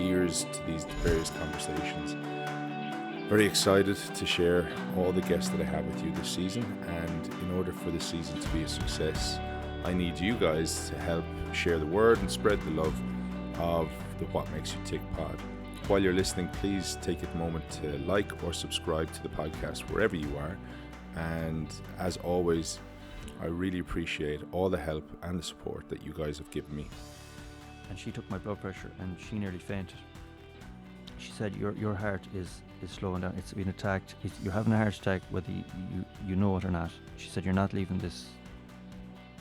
ears to these various conversations. Very excited to share all the guests that I have with you this season, and in order for this season to be a success, I need you guys to help share the word and spread the love of the What Makes You Tick pod. While you're listening, please take a moment to like or subscribe to the podcast wherever you are. And as always, I really appreciate all the help and the support that you guys have given me. And she took my blood pressure and she nearly fainted. She said, your heart is slowing down. It's been attacked. You're having a heart attack whether you know it or not. She said, you're not leaving this.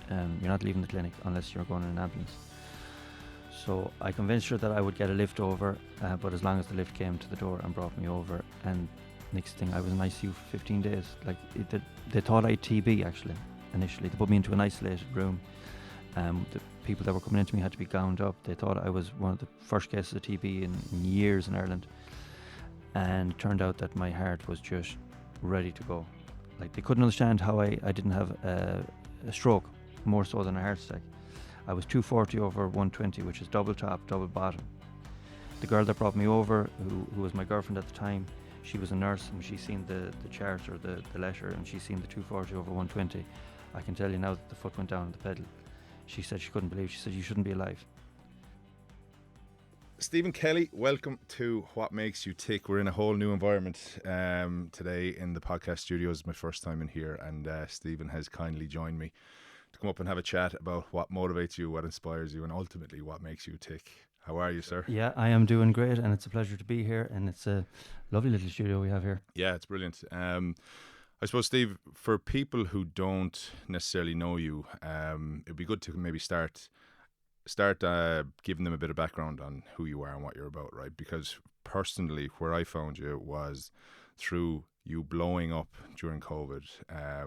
You're not leaving the clinic unless you're going in an ambulance. So I convinced her that I would get a lift over, but as long as the lift came to the door and brought me over, and next thing I was in ICU for 15 days. They thought I had TB actually initially. They put me into an isolated room. The people that were coming into me had to be gowned up. They thought I was one of the first cases of TB in years in Ireland, and it turned out that my heart was just ready to go. Like, they couldn't understand how I didn't have a stroke, more so than a heart attack. I was 240 over 120, which is double top, double bottom. The girl that brought me over, who was my girlfriend at the time, she was a nurse, and she seen the chart or the letter, and she seen the 240 over 120. I can tell you now that the foot went down the pedal. She said she couldn't believe. She said, you shouldn't be alive. Stephen Kelly, welcome to What Makes You Tick. We're in a whole new environment today in the podcast studios. It's my first time in here, and Stephen has kindly joined me to come up and have a chat about what motivates you, what inspires you, and ultimately what makes you tick. How are you, sir? Yeah, I am doing great, and it's a pleasure to be here, and it's a lovely little studio we have here. Yeah, it's brilliant. I suppose, Steve, for people who don't necessarily know you, it'd be good to maybe start giving them a bit of background on who you are and what you're about, right? Because personally, where I found you was through you blowing up during COVID.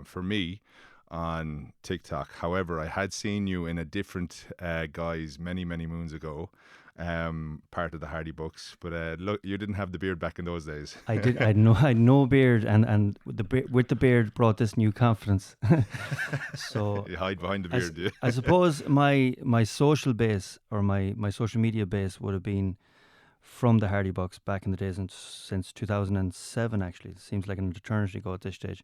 For me, on TikTok. However, I had seen you in a different guise many moons ago, part of the Hardy Books, but look, you didn't have the beard back in those days. I did. I had no beard, and with the beard brought this new confidence. So you hide behind the beard, do you? I suppose my social base, or my social media base, would have been from the Hardy Books back in the days, and since 2007 actually. It seems like an eternity ago at this stage.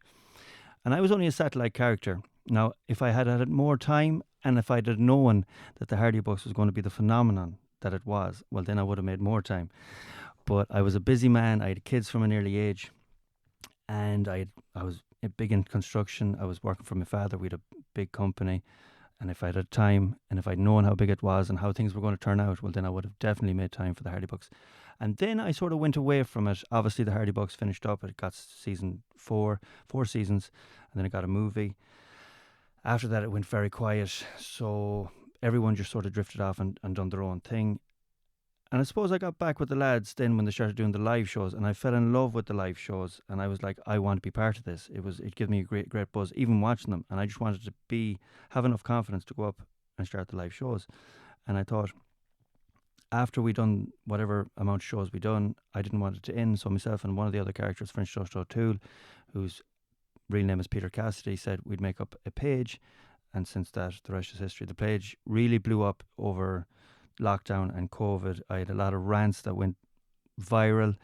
And I was only a satellite character. Now, if I had had more time, and if I'd had known that the Hardy Books was going to be the phenomenon that it was, well, then I would have made more time. But I was a busy man. I had kids from an early age, and I was big in construction. I was working for my father. We had a big company, and if I'd had time, and if I'd known how big it was and how things were going to turn out, well, then I would have definitely made time for the Hardy Books. And then I sort of went away from it. Obviously, the Hardy Books finished up. It got season 4 seasons, and then it got a movie. After that, it went very quiet. So everyone just sort of drifted off and done their own thing. And I suppose I got back with the lads then when they started doing the live shows, and I fell in love with the live shows, and I was like, I want to be part of this. It gave me a great buzz, even watching them, and I just wanted to have enough confidence to go up and start the live shows. And I thought, after we done whatever amount of shows we done, I didn't want it to end. So myself and one of the other characters, French Josh O'Toole, whose real name is Peter Cassidy, said we'd make up a page. And since that, the rest is history. The page really blew up over lockdown and COVID. I had a lot of rants that went viral,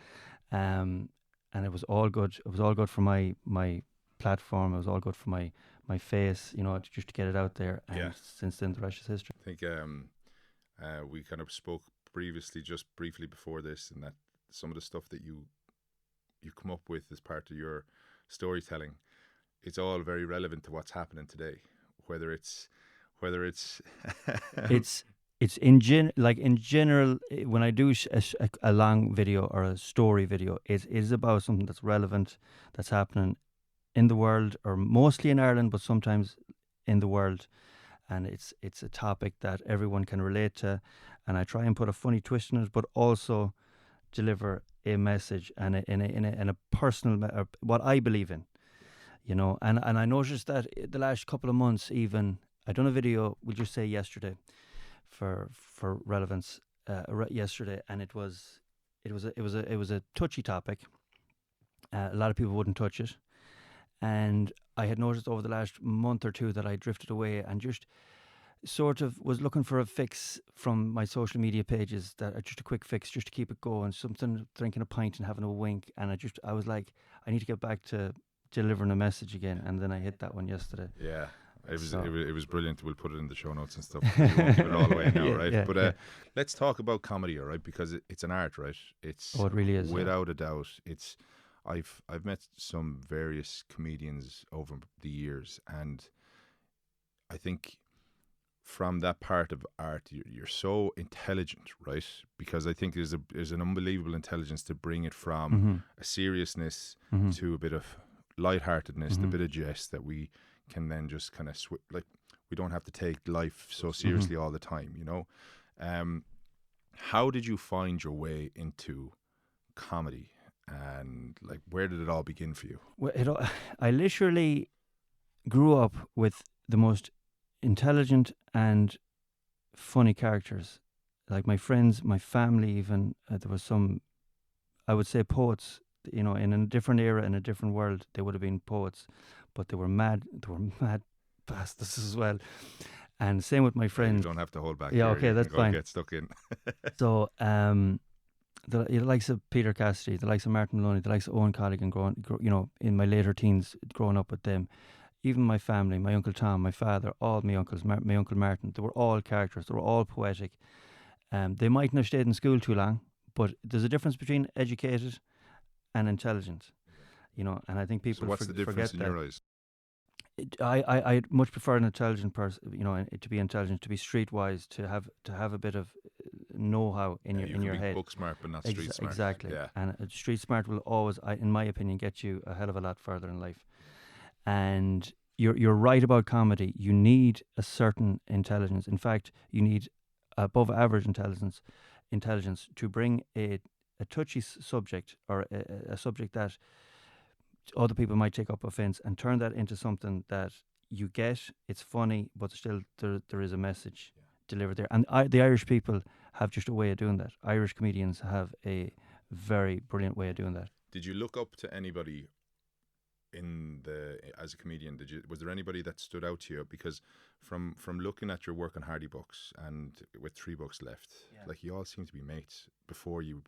and it was all good. It was all good for my platform. It was all good for my face, just to get it out there. And since then, the rest is history. I think we kind of spoke previously, just briefly before this, and that some of the stuff that you come up with as part of your storytelling, it's all very relevant to what's happening today. Whether it's it's in general, when I do a long video or a story video, it is about something that's relevant, that's happening in the world, or mostly in Ireland, but sometimes in the world. And it's a topic that everyone can relate to, and I try and put a funny twist in it, but also deliver a message and in a personal what I believe in, And I noticed that the last couple of months, even I done a video, we'll just say yesterday, for relevance, yesterday, and it was a touchy topic. A lot of people wouldn't touch it, and I had noticed over the last month or two that I drifted away, and just sort of was looking for a fix from my social media pages, that just a quick fix, just to keep it going, something, drinking a pint and having a wink. And I was like, I need to get back to delivering a message again. And then I hit that one yesterday. Yeah. So- It was brilliant. We'll put it in the show notes and stuff. We won't give it all away now, Yeah, right? yeah, But yeah. let's talk about comedy, all right? Because it's an art, right? It's Oh, it really is, yeah. without a doubt. It's I've met some various comedians over the years, and I think from that part of art, you're so intelligent, right? Because I think there's an unbelievable intelligence to bring it from Mhm. a seriousness Mhm. to a bit of lightheartedness, to a Mhm. bit of jest that we can then just kind of like we don't have to take life so Mm-hmm. seriously all the time, you know. How did you find your way into comedy, and like where did it all begin for you? Well, I literally grew up with the most intelligent and funny characters. Like my friends, my family, even there was some, I would say, poets. You know, in a different era, in a different world, they would have been poets, but they were mad. They were mad bastards as well. And same with my You friends. don't have to hold back. Yeah, here. okay, You that's can go fine. get stuck in. So, the likes of Peter Cassidy, the likes of Martin Maloney, the likes of Owen Colligan, you know, in my later teens, growing up with them, even my family, my Uncle Tom, my father, all my uncles, my Uncle Martin, they were all characters. They were all poetic. They mightn't have stayed in school too long, but there's a difference between educated and intelligent, you know, and I think So people what's the difference forget in that. your eyes? I much prefer an intelligent person, you know, to be intelligent, to be streetwise, to have a bit of know-how in You in can your be head. book smart, but not street smart. Exactly. Yeah. And street smart will always, in my opinion, get you a hell of a lot further in life. And you're right about comedy. You need a certain intelligence. In fact, you need above average intelligence to bring a touchy subject, or a subject that other people might take up offense, and turn that into something that you get. It's funny, but still there is a message delivered there. And the Irish people have just a way of doing that. Irish comedians have a very brilliant way of doing that. Did you look up to anybody as a comedian? Was there anybody that stood out to you? Because from looking at your work on Hardy Books, and with 3 books left, like you all seem to be mates before you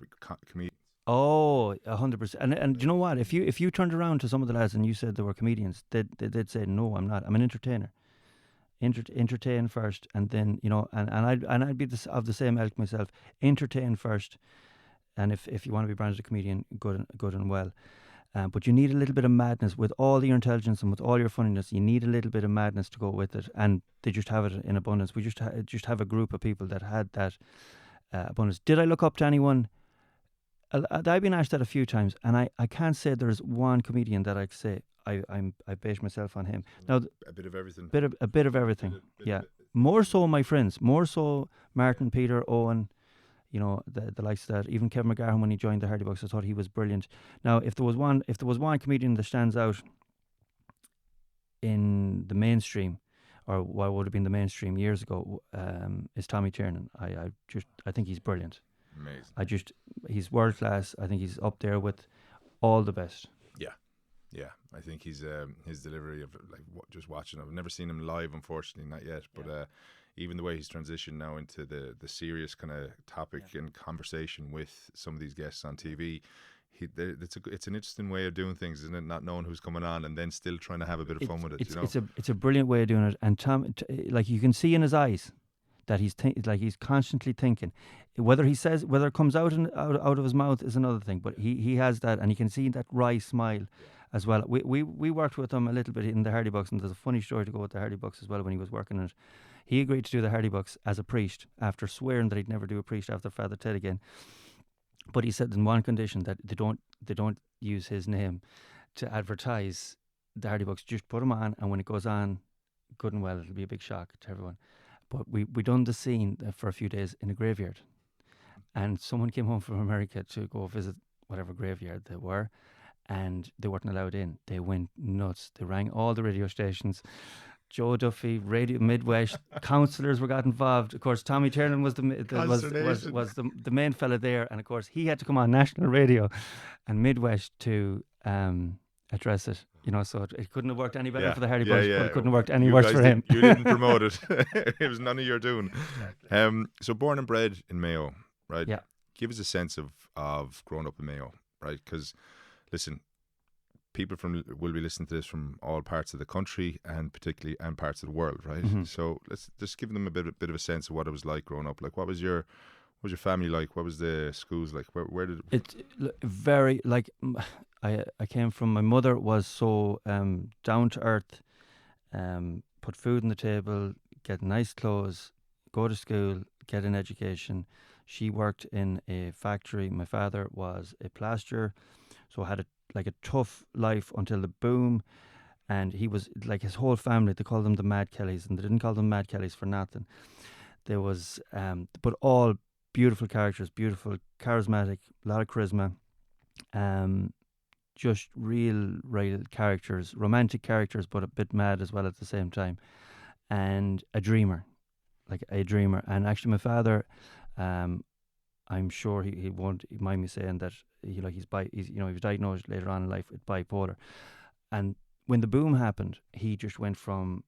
comedians. Oh, 100%. And do you know what? If you turned around to some of the lads and you said they were comedians, they'd say, no, I'm not. I'm an entertainer. Entertain first, and then, you know, and I'd be of the same ilk myself. Entertain first, and if you want to be branded a comedian, good and well. But you need a little bit of madness with all your intelligence and with all your funniness. You need a little bit of madness to go with it, and they just have it in abundance. We just have a group of people that had that abundance. Did I look up to anyone? I've been asked that a few times, and I can't say there's one comedian that I say I base myself on him. Now, A bit of everything. a bit of everything. Yeah, more so my friends, more so Martin, Peter, Owen. You know, the likes of that. Even Kevin McGarhan, when he joined the Hardy Bucks, I thought he was brilliant. Now, if there was one comedian that stands out in the mainstream, or what would have been the mainstream years ago, is Tommy Tiernan. I think he's brilliant. Amazing. He's world class. I think he's up there with all the best. Yeah, I think he's his delivery of just watching. I've never seen him live, unfortunately, not yet. But even the way he's transitioned now into the serious kind of topic and conversation with some of these guests on TV, it's an interesting way of doing things, isn't it? Not knowing who's coming on, and then still trying to have a bit of fun with it. It's a brilliant way of doing it. And Tom, like, you can see in his eyes that he's constantly thinking. Whether it comes out of his mouth is another thing, but he has that, and you can see that wry smile as well. We worked with him a little bit in the Hardy Bucks, and there's a funny story to go with the Hardy Bucks as well. When he was working in it, he agreed to do the Hardy Bucks as a priest after swearing that he'd never do a priest after Father Ted again. But he said in one condition, that they don't use his name to advertise the Hardy Bucks. Just put him on, and when it goes on, good and well, it'll be a big shock to everyone. But we done the scene for a few days in a graveyard, and someone came home from America to go visit whatever graveyard they were, and they weren't allowed in. They went nuts. They rang all the radio stations. Joe Duffy, Radio Midwest, councillors got involved. Of course, Tommy Tiernan was the main fella there, and of course he had to come on national radio and Midwest to address it. So it couldn't have worked any better Yeah, for the Hardy yeah, Boys, but yeah. it couldn't have worked any You worse guys for him. you didn't promote it. It was none of your doing. Exactly. So born and bred in Mayo, right? Yeah. Give us a sense of growing up in Mayo, right? Because listen, people will be listening to this from all parts of the country and particularly and parts of the world, right? Mm-hmm. So let's just give them a bit of a sense of what it was like growing up. Like, what was your family like? What was the schools like? Where did Very like I came from. My mother was so down to earth, put food on the table, get nice clothes, go to school, get an education. She worked in a factory. My father was a plasterer, so had a tough life until the boom. And he was like his whole family. They called them the Mad Kellys, and they didn't call them Mad Kellys for nothing. There was, but all beautiful characters, beautiful, charismatic, a lot of charisma. Just real characters, romantic characters, but a bit mad as well at the same time, and a dreamer, like a dreamer. And actually, my father, I'm sure he won't mind me saying that he was diagnosed later on in life with bipolar. And when the boom happened, he just went from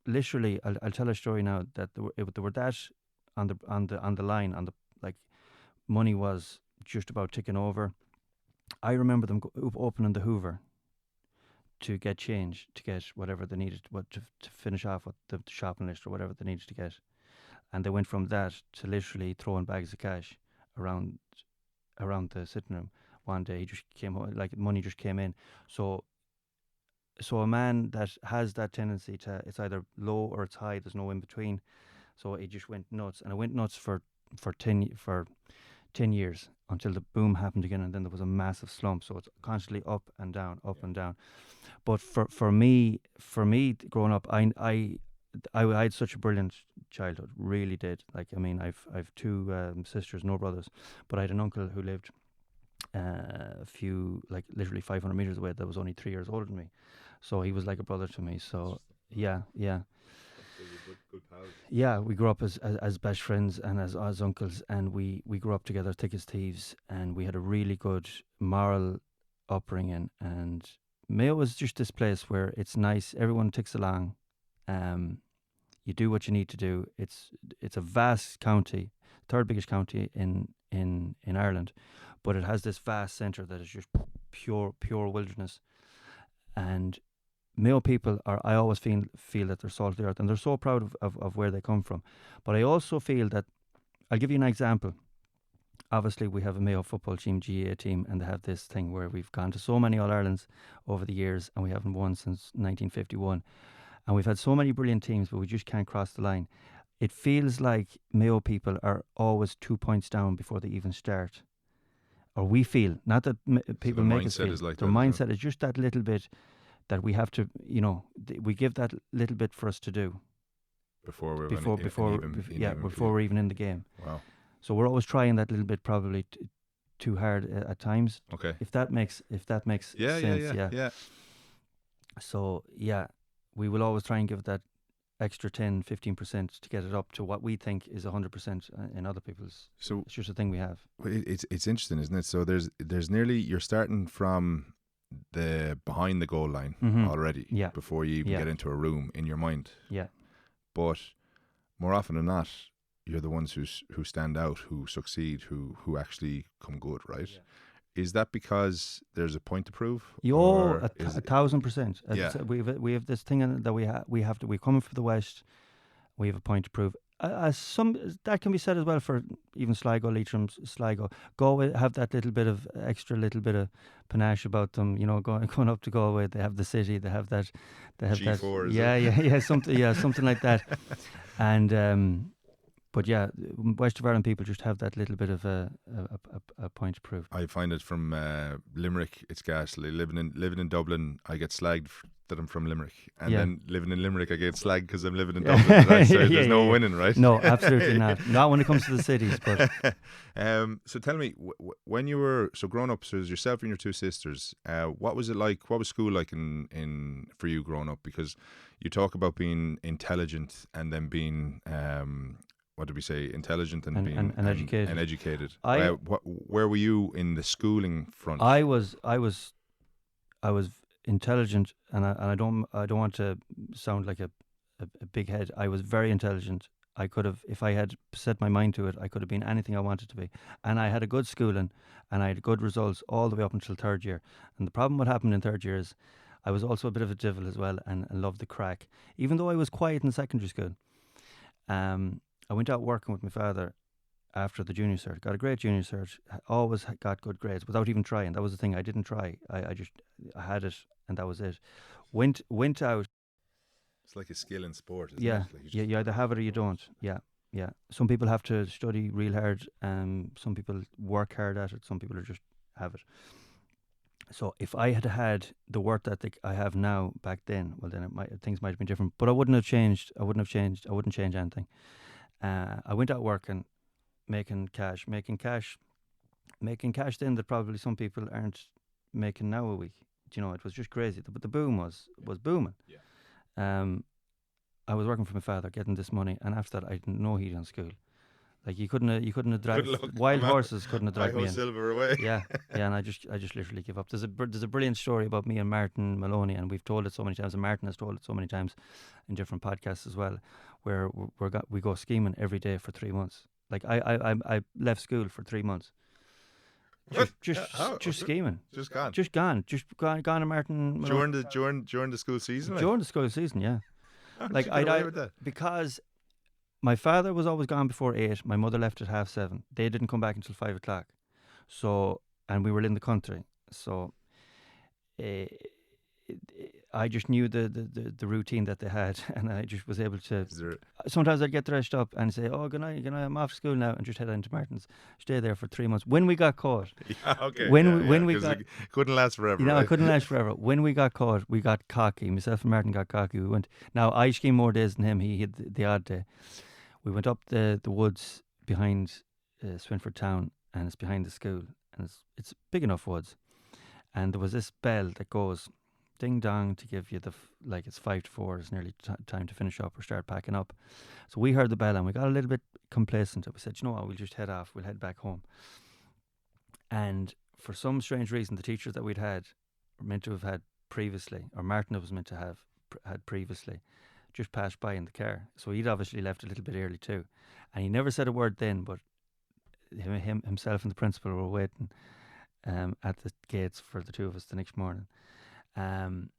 literally. I'll tell a story now that there were that on the line like money was just about ticking over. I remember them opening the Hoover to get change, to get whatever they needed, to finish off with the shopping list or whatever they needed to get. And they went from that to literally throwing bags of cash around the sitting room. One day he just came home, like money just came in. So a man that has that tendency to, it's either low or it's high, there's no in between. So it just went nuts, and it went nuts for 10 years until the boom happened again, and then there was a massive slump. So it's constantly up and down, up and down. But for me growing up, I had such a brilliant childhood, really did. Like, I mean, I've two sisters, no brothers, but I had an uncle who lived a few, like literally 500 meters away, that was only 3 years older than me. So he was like a brother to me. So yeah. good pals. Yeah, we grew up as best friends and as uncles, and we grew up together thick as thieves, and we had a really good moral upbringing. And Mayo was just this place where it's nice, everyone ticks along, you do what you need to do. It's a vast county, third biggest county in Ireland, but it has this vast centre that is just pure wilderness. And Mayo people I always feel that they're salt of the earth, and they're so proud of where they come from. But I also feel that, I'll give you an example. Obviously, we have a Mayo football team, GAA team, and they have this thing where we've gone to so many All-Irelands over the years, and we haven't won since 1951. And we've had so many brilliant teams, but we just can't cross the line. It feels like Mayo people are always 2 points down before they even start. Or we feel, not that people make us feel. Is like their that, mindset is just that little bit that we have to, we give that little bit for us to do before we're before we're even in the game. Wow. So we're always trying that little bit, probably too hard at times. Okay. If that makes sense. Yeah. So yeah, we will always try and give that extra 10-15% to get it up to what we think is 100% in other people's. So it's just a thing we have. It's interesting, isn't it? So there's nearly, you're starting from the behind the goal line already, before you even get into a room in your mind. Yeah. But more often than not, you're the ones who stand out, who succeed, who actually come good, right? Yeah. Is that because there's a point to prove? 1,000%. Yeah. We have this thing that we're coming from the West. We have a point to prove. That can be said as well for even Sligo, Leitrim, Sligo. Galway have that little bit of panache about them. Going up to Galway, they have the city. They have that. G4. Something like that. And but yeah, West of Ireland people just have that little bit of a point to prove. I find it from Limerick, it's ghastly. Living in Dublin, I get slagged that I'm from Limerick, and then living in Limerick, I get slagged because I'm living in Dublin. Right? So there's no winning, right? No, absolutely not. Not when it comes to the cities. But so tell me, when you were growing up, so it was yourself and your two sisters. What was it like? What was school like in for you growing up? Because you talk about being intelligent and then being what did we say? Intelligent and being educated. And educated. Where were you in the schooling front? I was intelligent, and I don't want to sound like a big head. I was very intelligent. I could have, if I had set my mind to it, I could have been anything I wanted to be. And I had a good schooling, and I had good results all the way up until third year. And the problem what happened in third year is I was also a bit of a devil as well, and loved the crack. Even though I was quiet in secondary school, I went out working with my father after the junior cert. Got a great junior cert. Always got good grades without even trying. That was the thing. I didn't try. I had it, and that was it. Went out. It's like a skill in sport, isn't Yeah, it? Like you either have it or you don't. Yeah, yeah. Some people have to study real hard. Some people work hard at it. Some people are just have it. So if I had had the work ethic I have now back then, well, then things might have been different. But I wouldn't have changed. I wouldn't have changed. I wouldn't change anything. I went out working, making cash, making cash then that probably some people aren't making now a week. Do you know, it was just crazy. But the boom was booming. Yeah. I was working for my father, getting this money, and after that, I didn't know he'd done school. Like you couldn't have dragged luck. wild horses couldn't have dragged me in. silver away. Yeah, yeah, and I just literally give up. There's a brilliant story about me and Martin Maloney, and we've told it so many times, and Martin has told it so many times in different podcasts as well, where we go scheming every day for 3 months. Like I left school for 3 months. Just scheming. Just gone. Gone to Martin Maloney. During the school season. Like? During the school season, yeah. How did Like you get away with that? because my father was always gone before 8. My mother left at 7:30. They didn't come back until 5 o'clock. So, and we were in the country. So, uh, I just knew the routine that they had, and I just was able to. Is there, Sometimes I'd get dressed up and say, "Oh, good night, I'm off school now," and just head into Martin's. Stay there for 3 months. When we got caught, yeah, okay. when we 'cause got, it couldn't last forever. I Right? couldn't last forever. When we got caught, we got cocky. Myself and Martin got cocky. We went. Now I schemed more days than him. He had the odd day. We went up the woods behind Swinford town, and it's behind the school, and it's big enough woods. And there was this bell that goes ding dong to give you like it's 5 to 4. It's nearly time to finish up or start packing up. So we heard the bell and we got a little bit complacent. We said, you know what, we'll just head off. We'll head back home. And for some strange reason, the teachers that we'd had were meant to have had previously, or Martin was meant to have had previously, just passed by in the car. So he'd obviously left a little bit early too. And he never said a word then, but himself and the principal were waiting at the gates for the two of us the next morning. And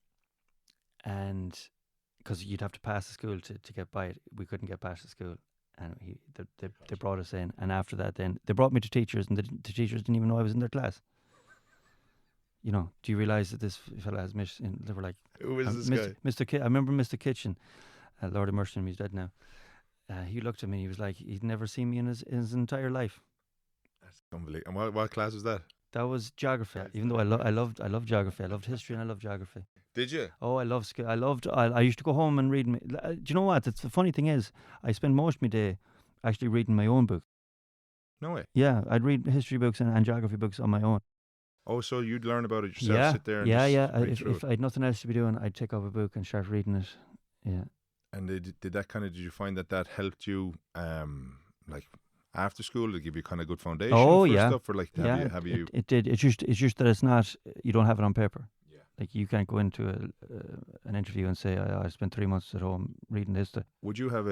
because you'd have to pass the school to get by it, we couldn't get past the school. And they brought us in. And after that, then they brought me to teachers, and the teachers didn't even know I was in their class. You know, do you realise that this fella has missed? They were like, Who is this guy? Mr. I remember Mr. Kitchen, Lord of Mercy, he's dead now. He looked at me, he was like, he'd never seen me in his entire life. That's unbelievable. And what class was that? That was geography. Even though I loved geography, I loved history, and I loved geography. Did you? Oh, I used to go home and read. Do you know what? The funny thing is, I spend most of my day actually reading my own book. No way. Yeah, I'd read history books and geography books on my own. Oh, so you'd learn about it yourself, Yeah, sit there and yeah. just read through If I had nothing else to be doing, I'd take up a book and start reading it. Yeah. And did you find that helped you, like after school, to give you kind of good foundation for stuff? Or like, have you? It did. It's just that it's not, you don't have it on paper. Yeah. Like you can't go into an interview and say, I spent 3 months at home reading this. Would you have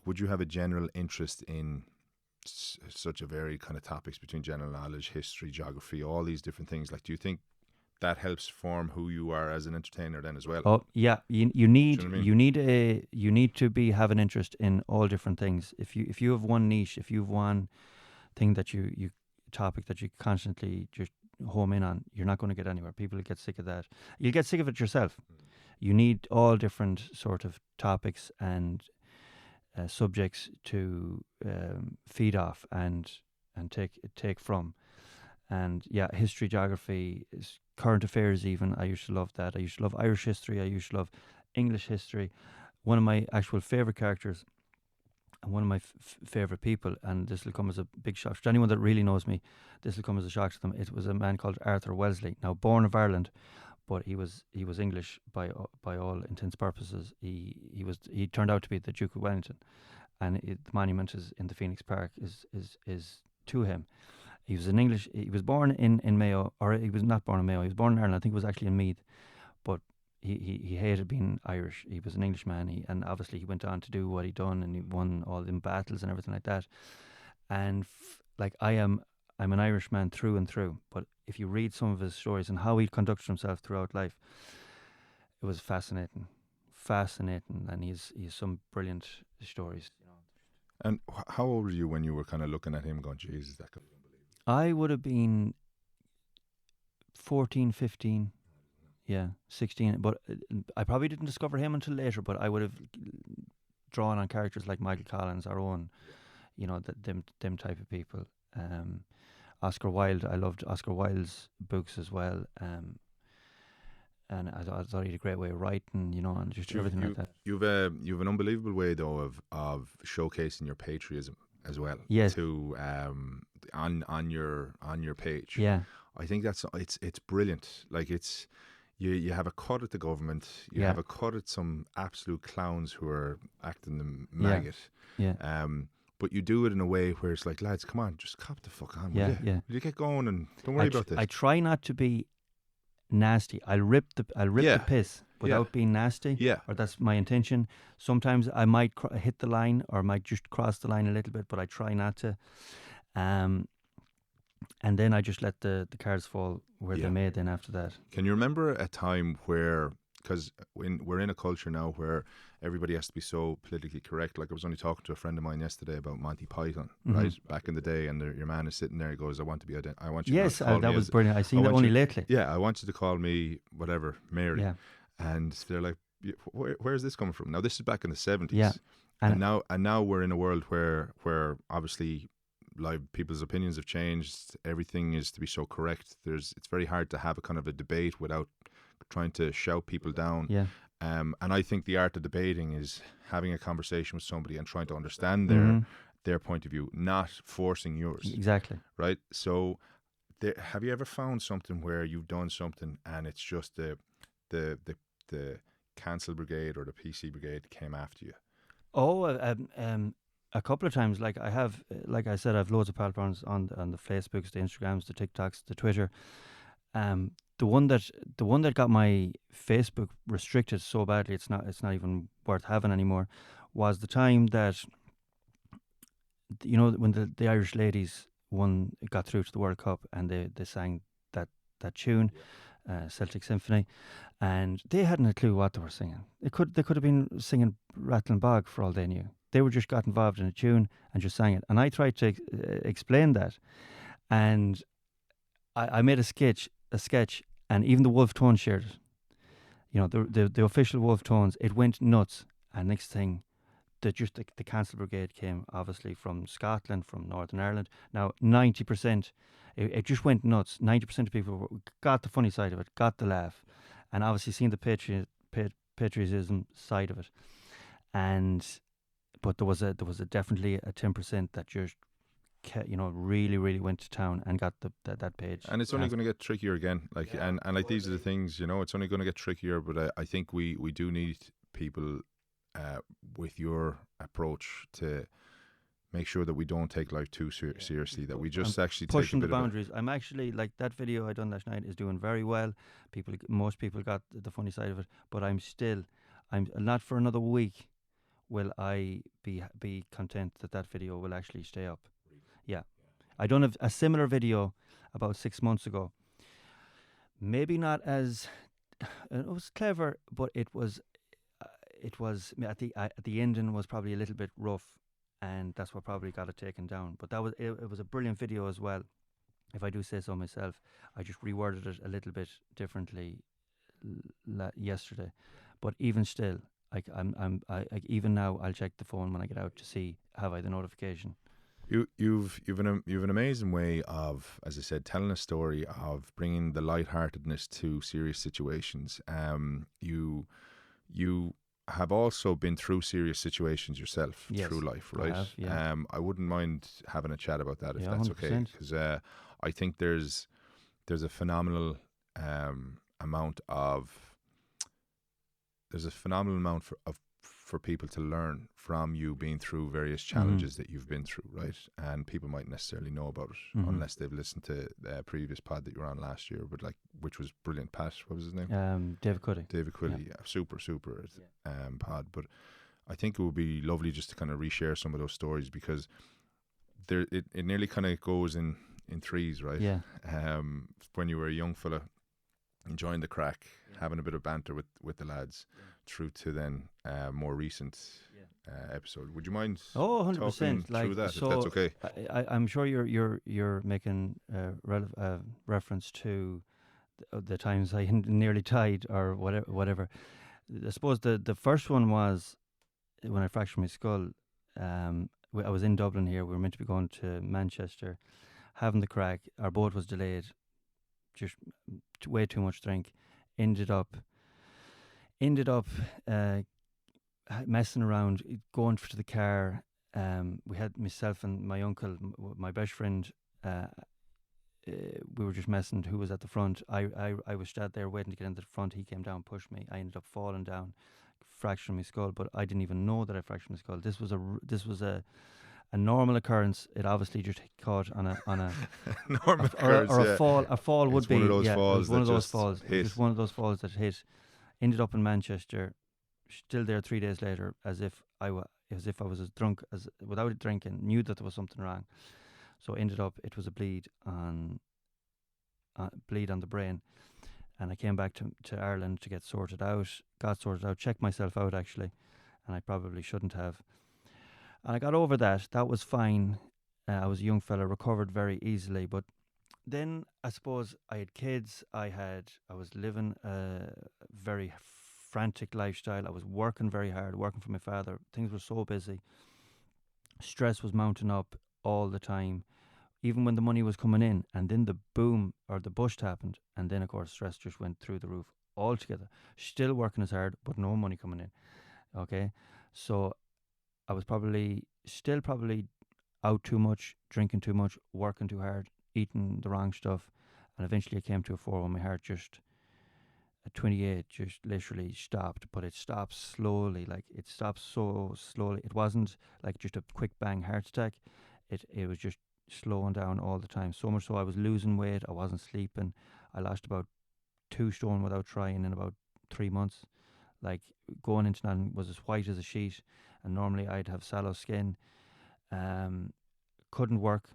would you have a general interest in such a varied kind of topics between general knowledge, history, geography, all these different things? Like, do you think that helps form who you are as an entertainer then as well? Oh yeah, you need Do you know what I mean? you need to have an interest in all different things. If you have one niche, if you have one thing that you topic that you constantly just home in on, you're not going to get anywhere. People will get sick of that. You'll get sick of it yourself. You need all different sort of topics and subjects to feed off and take from. And yeah, history, geography, current affairs even. I used to love that. I used to love Irish history. I used to love English history. One of my actual favourite characters and one of my favourite people, and this will come as a big shock to anyone that really knows me, this will come as a shock to them. It was a man called Arthur Wellesley. Now, born of Ireland, but he was English by all intents purposes. He turned out to be the Duke of Wellington, and the monument is in the Phoenix Park is to him. He was an English. He was born in Mayo, or he was not born in Mayo. He was born in Ireland. I think it was actually in Meath, but he hated being Irish. He was an Englishman. And obviously he went on to do what he done, and he won all them battles and everything like that. And like I'm an Irishman through and through. But if you read some of his stories and how he conducted himself throughout life, it was fascinating, and he's some brilliant stories. And how old were you when you were kind of looking at him going, Jesus, that could be unbelievable? I would have been 14, 15, yeah, 16. But I probably didn't discover him until later, but I would have drawn on characters like Michael Collins, our own, them type of people. Oscar Wilde, I loved Oscar Wilde's books as well. And I thought he had a great way of writing, and just everything like that. You've an unbelievable way though of showcasing your patriotism as well. Yes. To on your page. Yeah. I think it's brilliant. Like you have a cut at the government. You have a cut at some absolute clowns who are acting the maggot. Yeah. But you do it in a way where it's like, lads, come on, just cop the fuck on. Will you? Will you get going and don't worry about this? I try not to be nasty. I'll rip the piss without being nasty. Yeah. Or that's my intention. Sometimes I might hit the line, or might just cross the line a little bit, but I try not to. And then I just let the cards fall where they may. Then after that, can you remember a time where? Because we're in a culture now where everybody has to be so politically correct. Like I was only talking to a friend of mine yesterday about Monty Python, right? Back in the day, and your man is sitting there. He goes, "I want to be I want you." Yes, to call that me was brilliant. I seen that only lately. Yeah, I want you to call me whatever, Mary. Yeah. And they're like, "Where's this coming from?" Now this is back in the 70s. Yeah. And now we're in a world where obviously, like, people's opinions have changed. Everything is to be so correct. It's very hard to have a kind of a debate without trying to shout people down. Yeah. And I think the art of debating is having a conversation with somebody and trying to understand their point of view, not forcing yours. Exactly. Right? So have you ever found something where you've done something and it's just the cancel brigade or the PC brigade came after you? Oh, a couple of times. Like I have, like I said, I've loads of platforms on the Facebooks, the Instagrams, the TikToks, the Twitter. The one that got my Facebook restricted so badly it's not even worth having anymore, was the time that, when the Irish ladies got through to the World Cup, and they sang that tune, Celtic Symphony, and they hadn't a clue what they were singing. They could have been singing Rattling Bog for all they knew. They were just got involved in a tune and just sang it. And I tried to explain that, and I made a sketch, and even the Wolf Tones shared it. The official Wolf Tones, it went nuts. And next thing, the Cancel Brigade came, obviously from Scotland, from Northern Ireland. Now 90%, it just went nuts. 90% of people got the funny side of it, got the laugh, and obviously seen the patriotism side of it. But there was definitely a 10% that just, really, really went to town and got that page. And it's only going to get trickier again. And like, these are the things, it's only going to get trickier. But I think we do need people with your approach to make sure that we don't take life too seriously, that we just actually pushing take a bit the boundaries. I'm actually, like, that video I done last night is doing very well. Most people got the funny side of it, but I'm not for another week will I be content that video will actually stay up. Yeah. I done a similar video about 6 months ago. Maybe not as it was clever, but it was at the ending was probably a little bit rough, and that's what probably got it taken down. But it was a brilliant video as well, if I do say so myself. I just reworded it a little bit differently yesterday, but even still, like even now I'll check the phone when I get out to see have I the notification. You've an amazing way of, as I said, telling a story of bringing the lightheartedness to serious situations. You have also been through serious situations yourself through life, right? I have, yeah. I wouldn't mind having a chat about that if Yeah, that's 100%. okay, because I think there's a phenomenal amount of for people to learn from you being through various Mm-hmm. challenges that you've been through, right? And people might necessarily know about it Mm-hmm. unless they've listened to the previous pod that you were on last year, but like, which was brilliant. Pat, what was his name? David Cuddy. David Quilly. Yeah, super pod. But I think it would be lovely just to kind of reshare some of those stories, because it nearly kind of goes in threes, right? Yeah. When you were a young fella, enjoying the crack, having a bit of banter with the lads, through to then more recent episode. Would you mind? Oh, 100%. talking through that, so if that's okay? I'm sure you're making reference to the times I nearly died or whatever. I suppose the first one was when I fractured my skull. I was in Dublin here. We were meant to be going to Manchester, having the crack. Our boat was delayed. Just way too much drink. Ended up messing around, going to the car. We had myself and my uncle, my best friend. We were just messing. Who was at the front? I was stood there waiting to get into the front. He came down, pushed me. I ended up falling down, fracturing my skull. But I didn't even know that I fractured my skull. This was a normal occurrence. It obviously just caught on a normal occurrence, or a fall. A fall would It's be one of those it falls was one that of those just falls. It hit. was just one of those falls that hit. Ended up in Manchester, still there 3 days later, as if I was as drunk as without drinking. Knew that there was something wrong, so ended up it was a bleed on the brain, and I came back to Ireland to get sorted out. Got sorted out, checked myself out actually, and I probably shouldn't have. And I got over that. That was fine. I was a young fella, recovered very easily. But then I suppose I had kids. I was living a very frantic lifestyle. I was working very hard, working for my father. Things were so busy. Stress was mounting up all the time, even when the money was coming in. And then the boom or the bust happened. And then, of course, stress just went through the roof altogether. Still working as hard, but no money coming in. Okay. So I was still probably out too much, drinking too much, working too hard, eating the wrong stuff. And eventually I came to a 4 when my heart just, at 28, just literally stopped. But it stopped slowly, like it stopped so slowly. It wasn't like just a quick bang heart attack. It was just slowing down all the time. So much so I was losing weight. I wasn't sleeping. I lost about 2 stone without trying in about 3 months. Like going into that was as white as a sheet, and normally I'd have sallow skin. Couldn't work.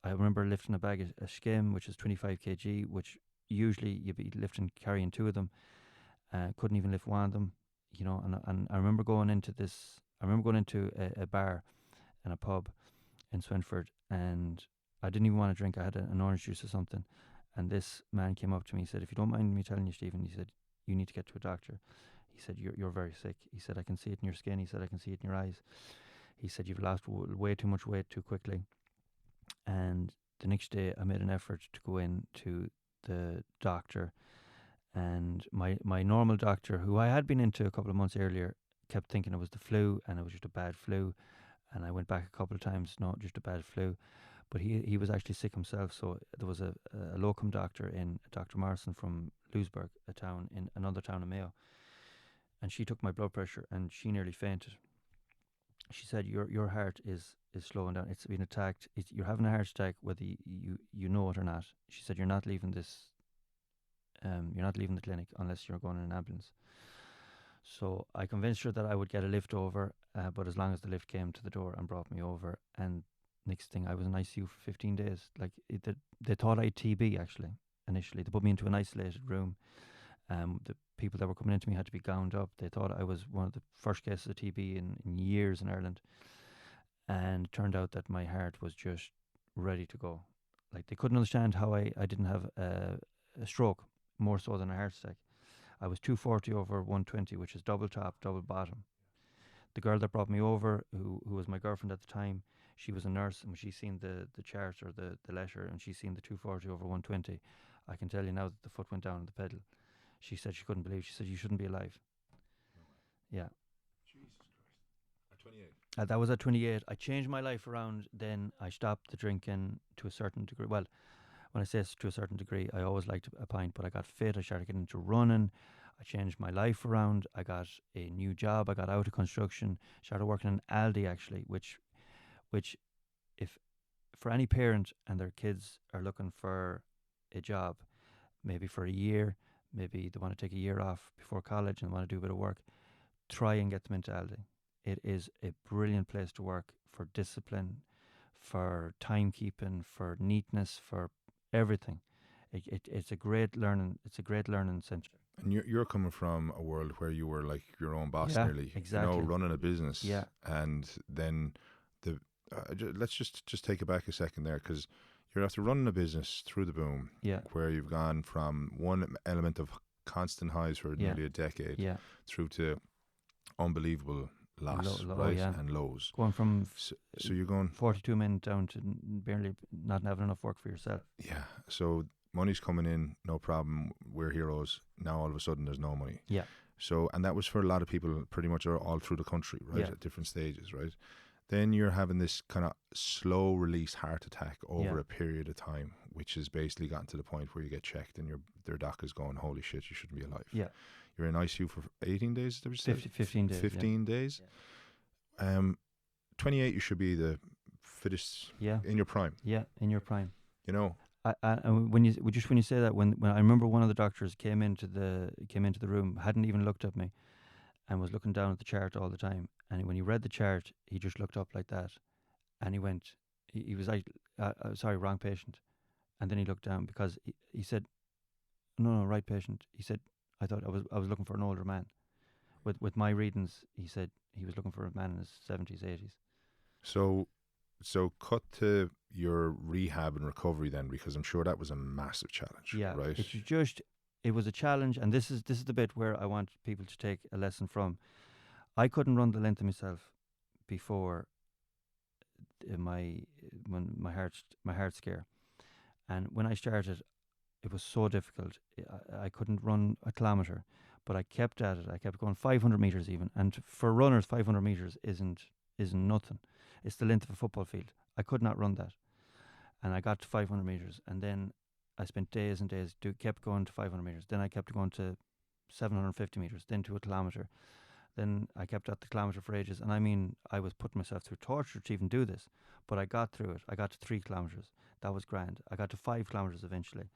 I remember lifting a bag of skim, which is 25 kg, which usually you'd be carrying 2 of them. Couldn't even lift one of them, And I remember going into a bar and a pub in Swinford, and I didn't even want to drink. I had an orange juice or something, and this man came up to me. He said, "If you don't mind me telling you, Stephen," he said, "you need to get to a doctor." He said, you're very sick. He said, "I can see it in your skin." He said, "I can see it in your eyes." He said, "You've lost way too much weight too quickly." And the next day I made an effort to go in to the doctor, and my normal doctor, who I had been into a couple of months earlier, kept thinking it was the flu and it was just a bad flu. And I went back a couple of times, not just a bad flu. But he was actually sick himself. So there was a locum doctor in Dr. Morrison from Lewisburg, another town in Mayo. And she took my blood pressure and she nearly fainted. She said, your heart is slowing down. It's been attacked. You're having a heart attack whether you know it or not. She said, you're not leaving the clinic unless you're going in an ambulance. So I convinced her that I would get a lift over, but as long as the lift came to the door and brought me over. And next thing, I was in ICU for 15 days. They thought I had TB actually initially. They put me into an isolated room. The people that were coming into me had to be gowned up. They thought I was one of the first cases of TB in years in Ireland. And it turned out that my heart was just ready to go. Like they couldn't understand how I didn't have a stroke, more so than a heart attack. I was 240 over 120, which is double top, double bottom. The girl that brought me over, who was my girlfriend at the time, she was a nurse, and when she seen the chart or the letter, and she seen the 240 over 120, I can tell you now that the foot went down on the pedal. She said she couldn't believe. She said, "You shouldn't be alive." Yeah. Jesus Christ. At 28. That was at 28. I changed my life around then. I stopped the drinking to a certain degree. Well, when I say to a certain degree, I always liked a pint, but I got fit. I started getting into running. I changed my life around. I got a new job. I got out of construction. Started working in Aldi actually, which if for any parent and their kids are looking for a job, maybe for a year, maybe they want to take a year off before college and want to do a bit of work, try and get them into Aldi. It is a brilliant place to work for discipline, for timekeeping, for neatness, for everything. It's a great learning. It's a great learning centre. And you're coming from a world where you were like your own boss Yeah, nearly, exactly. running a business. Yeah. And then the let's just take it back a second there, because you're after running a business through the boom, Yeah. where you've gone from one element of constant highs for Yeah. nearly a decade, Yeah. through to unbelievable loss, Low, right, yeah. and lows. Going from So you're going 42 men down to barely not having enough work for yourself. Yeah. So money's coming in, no problem. We're heroes. Now all of a sudden there's no money. Yeah. So, and that was for a lot of people pretty much all through the country, right? Yeah. At different stages, right? Then you're having this kind of slow release heart attack over Yeah. a period of time, which has basically gotten to the point where you get checked and their doc is going, holy shit, you shouldn't be alive. Yeah. You're in ICU for 18 days, did you say? 15 days. 15 days. 28, you should be the fittest Yeah. in your prime, Yeah. In your prime. you know? And when you say that, when I remember one of the doctors came into the room, hadn't even looked at me, and was looking down at the chart all the time. And when he read the chart, he just looked up like that, and he went, he was like, "Sorry, wrong patient." And then he looked down because he said, "No, right patient." He said, "I thought I was looking for an older man." With my readings, he said he was looking for a man in his 70s, 80s. So cut to your rehab and recovery then, because I'm sure that was a massive challenge. Yeah, right. It was a challenge, and this is the bit where I want people to take a lesson from. I couldn't run the length of myself before my heart scare, and when I started, it was so difficult. I couldn't run a kilometre, but I kept at it. I kept going 500 metres even, and for runners, 500 metres isn't nothing. It's the length of a football field. I could not run that, and I got to 500 metres, and then I spent days and days. Kept going to 500 metres. Then I kept going to 750 metres. Then to a kilometre. Then I kept at the kilometre for ages. And I mean, I was putting myself through torture to even do this, but I got through it. I got to 3 kilometres. That was grand. I got to 5 kilometres eventually,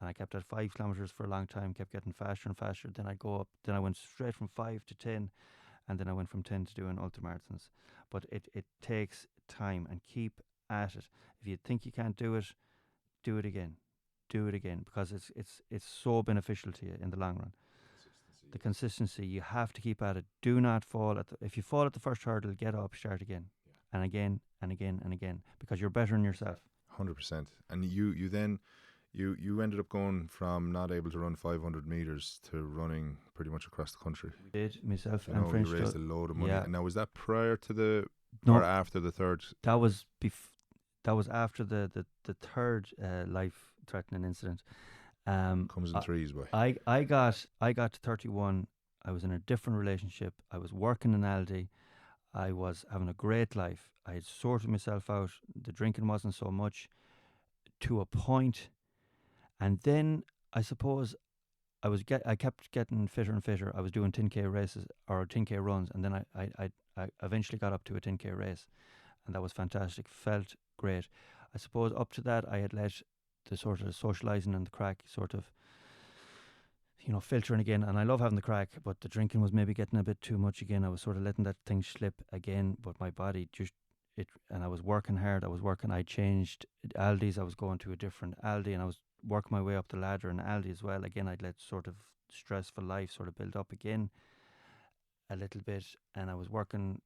and I kept at 5 kilometres for a long time. Kept getting faster and faster. Then I'd go up. Then I went straight from 5 to 10, and then I went from 10 to doing ultramarathons. But it takes time, and keep at it. If you think you can't do it again. Do it again, because it's so beneficial to you in the long run. The consistency, you have to keep at it. Do not fall if you fall at the first hurdle, get up, start again, and again and again and again, because you're bettering yourself. 100%. And you then you ended up going from not able to run 500 meters to running pretty much across the country. Did myself You and know, French. you raised a load of money. Yeah. And now, was that prior to No. or after the third? That was after the third life-threatening incident. Comes in threes, boy. I got to 31. I was in a different relationship. I was working in Aldi. I was having a great life. I had sorted myself out. The drinking wasn't so much, to a point. And then I suppose I kept getting fitter and fitter. I was doing 10k races or 10k runs, and then I eventually got up to a 10k race, and that was fantastic. Felt great. I suppose up to that I had let the sort of socialising and the crack sort of, filtering again. And I love having the crack, but the drinking was maybe getting a bit too much again. I was sort of letting that thing slip again, but my body and I was working hard. I changed Aldi's. I was going to a different Aldi, and I was working my way up the ladder in Aldi as well. Again, I'd let sort of stressful life sort of build up again a little bit, and I was working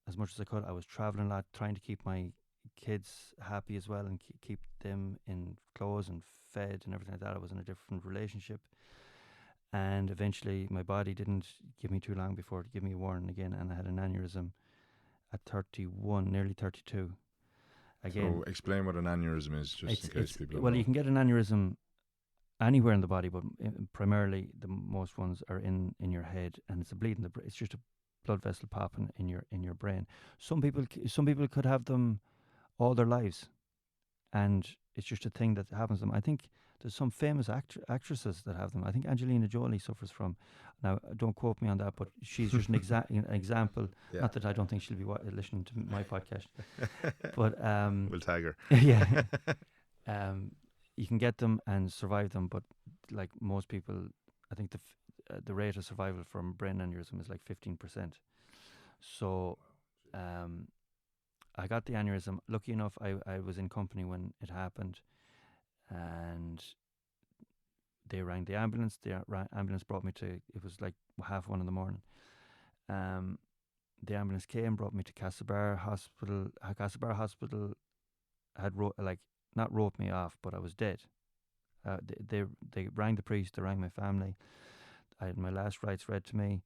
as much as I could. I was traveling a lot, trying to keep my kids happy as well, and keep them in clothes and fed and everything like that. I was in a different relationship, and eventually my body didn't give me too long before it gave me a warning again, and I had an aneurysm at 31, nearly 32. Again, So explain what an aneurysm is, just in case people don't well, know. you can get an aneurysm anywhere in the body, but primarily the most ones are in your head, and it's a bleeding. It's just a blood vessel popping in your brain. Some people could have them all their lives, and It's just a thing that happens to them. I think there's some famous actresses that have them. I think Angelina Jolie suffers from. Now, don't quote me on that, but she's just an example. Yeah. Not that I don't think she'll be listening to my podcast, but We'll tag her. yeah, you can get them and survive them, but like most people, I think the rate of survival from brain aneurysm is like 15%. So, I got the aneurysm. Lucky enough, I was in company when it happened, and they rang the ambulance. The ambulance brought me to. It was like 1:30 in the morning. The ambulance came, brought me to Castlebar Hospital. Castlebar Hospital had not wrote me off, but I was dead. They rang the priest. They rang my family. I had my last rites read to me,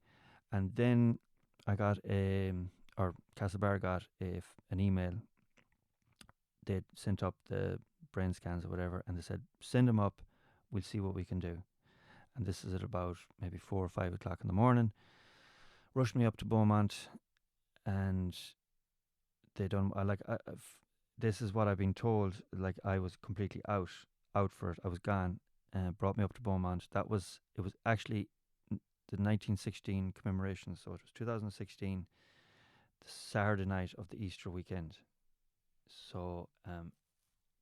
and then I got or Castlebar got an email. They'd sent up the brain scans or whatever, and they said, send them up, we'll see what we can do. And this is at about maybe 4 or 5 o'clock in the morning. Rushed me up to Beaumont, and they done. This is what I've been told. Like, I was completely out for it. I was gone. Brought me up to Beaumont. It was actually the 1916 commemoration, so it was 2016, the Saturday night of the Easter weekend. So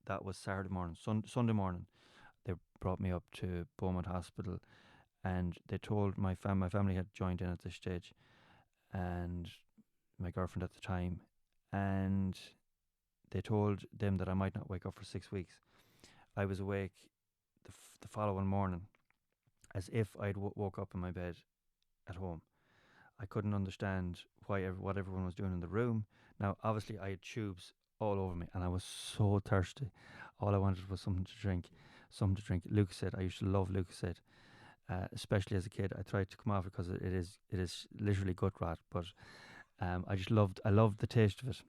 that was Saturday morning. Sunday morning, they brought me up to Beaumont Hospital, and they told my family had joined in at this stage, and my girlfriend at the time, and they told them that I might not wake up for 6 weeks. I was awake the following morning, as if I'd woke up in my bed at home. I couldn't understand what everyone was doing in the room. Now, obviously, I had tubes all over me, and I was so thirsty. All I wanted was something to drink. Lucozade. I used to love Lucozade, especially as a kid. I tried to come off it because it is literally gut rot, but I loved the taste of it,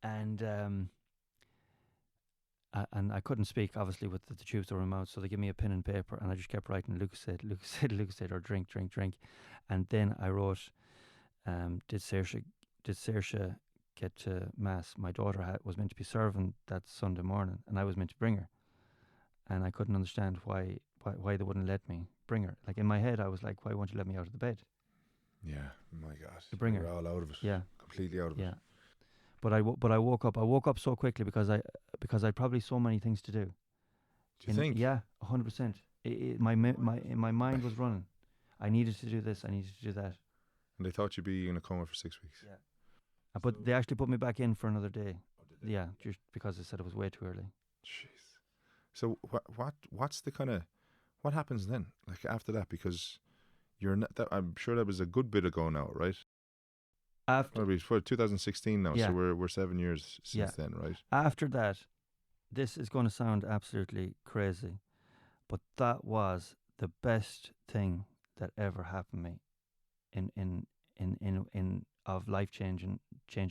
and I couldn't speak, obviously, with the tubes over my mouth, so they gave me a pen and paper, and I just kept writing Lucozade, or drink. And then I wrote, did Saoirse get to Mass? My daughter was meant to be serving that Sunday morning, and I was meant to bring her. And I couldn't understand why they wouldn't let me bring her. Like, in my head, I was like, why won't you let me out of the bed? Yeah, my God. To bring her. All out of it. Yeah. Completely out of it. Yeah. But I woke up. I woke up so quickly because I had probably so many things to do. Do you think? Yeah, 100%. My mind was running. I needed to do this. I needed to do that. And they thought you'd be in a coma for 6 weeks. Yeah. But they actually put me back in for another day. Yeah, just because they said it was way too early. Jeez. So what's the kind of, what happens then? Like, after that, because you're not. I'm sure that was a good bit ago now, right? After for 2016 now, Yeah. so we're 7 years since then, right? After that, this is going to sound absolutely crazy, but that was the best thing that ever happened to me in of life changing